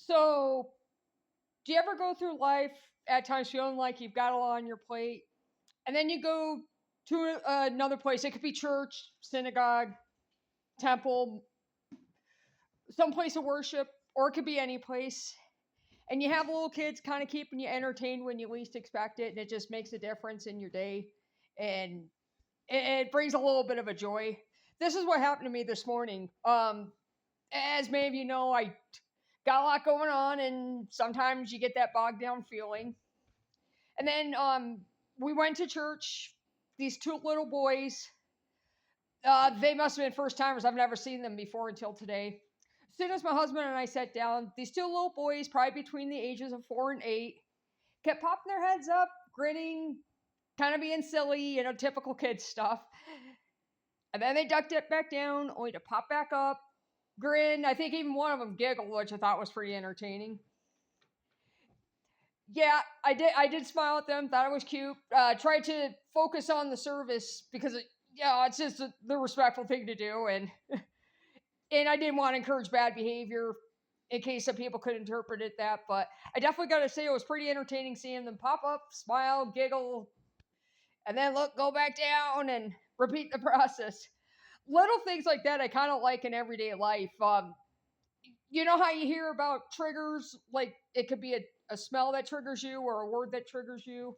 So, do you ever go through life at times feeling like you've got a lot on your plate, and then you go to another place? It could be church, synagogue, temple, some place of worship, or it could be any place. And you have little kids kind of keeping you entertained when you least expect it, and it just makes a difference in your day, and it brings a little bit of a joy. This is what happened to me this morning. As many of you know, I got a lot going on, and sometimes you get that bogged down feeling. And then we went to church. These two little boys, they must have been first timers. I've never seen them before until today. As soon as my husband and I sat down, these two little boys, probably between the ages of 4 and 8, kept popping their heads up, grinning, kind of being silly, typical kid stuff. And then they ducked it back down, only to pop back up, grin. I think even one of them giggled, which I thought was pretty entertaining. Yeah, I did smile at them. Thought it was cute. Tried to focus on the service because it's just the respectful thing to do, and and I didn't want to encourage bad behavior in case some people could interpret it that. But I definitely got to say it was pretty entertaining seeing them pop up, smile, giggle, and then go back down and repeat the process. Little things like that I kind of like in everyday life. You know how you hear about triggers? Like it could be a smell that triggers you, or a word that triggers you,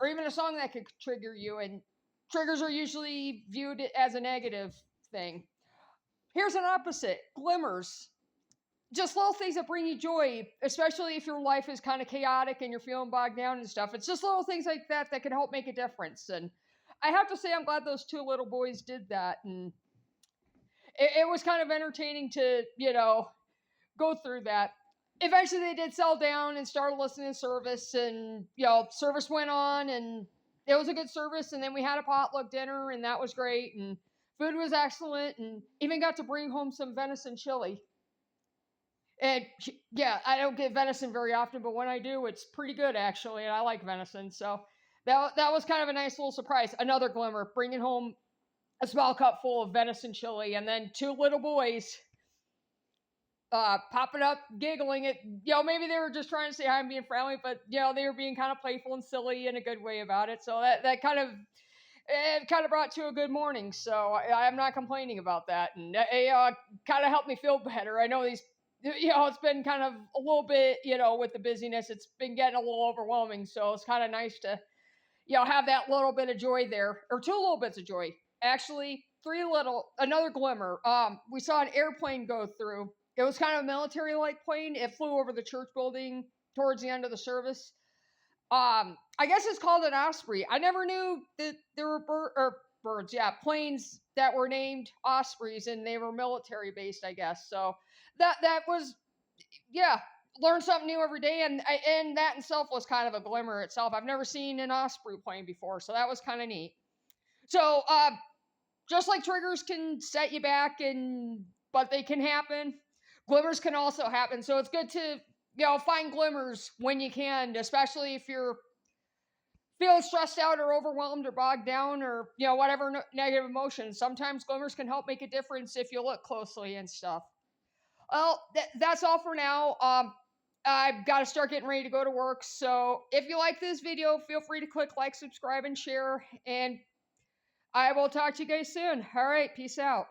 or even a song that could trigger you. And triggers are usually viewed as a negative thing. Here's an opposite: glimmers. Just little things that bring you joy, especially if your life is kind of chaotic and you're feeling bogged down and stuff. It's just little things like that that can help make a difference. And I have to say, I'm glad those two little boys did that. And it was kind of entertaining to, go through that. Eventually, they did settle down and started listening to service. And, service went on, and it was a good service. And then we had a potluck dinner, and that was great. And food was excellent, and even got to bring home some venison chili. And yeah, I don't get venison very often, but when I do, it's pretty good actually, and I like venison. So that was kind of a nice little surprise. Another glimmer, bringing home a small cup full of venison chili, and then two little boys popping up, giggling at, maybe they were just trying to say hi and being friendly, but they were being kind of playful and silly in a good way about it. So that kind of it kind of brought to a good morning. So I'm not complaining about that, and it kind of helped me feel better. I know these. It's been kind of a little bit, with the busyness, it's been getting a little overwhelming. So it's kind of nice to, have that little bit of joy there, or two little bits of joy. Actually, another glimmer. We saw an airplane go through. It was kind of a military-like plane. It flew over the church building towards the end of the service. I guess it's called an osprey. I never knew that there were birds, planes that were named ospreys, and they were military based, I guess. So that was, learn something new every day, and that in itself was kind of a glimmer itself. I've never seen an osprey plane before, so that was kind of neat. So just like triggers can set you back, but they can happen, glimmers can also happen. So it's good to find glimmers when you can, especially if you're feeling stressed out or overwhelmed or bogged down, or whatever negative emotions. Sometimes glimmers can help make a difference if you look closely and stuff. Well, that's all for now. I've got to start getting ready to go to work. So if you like this video, feel free to click like, subscribe, and share. And I will talk to you guys soon. All right, peace out.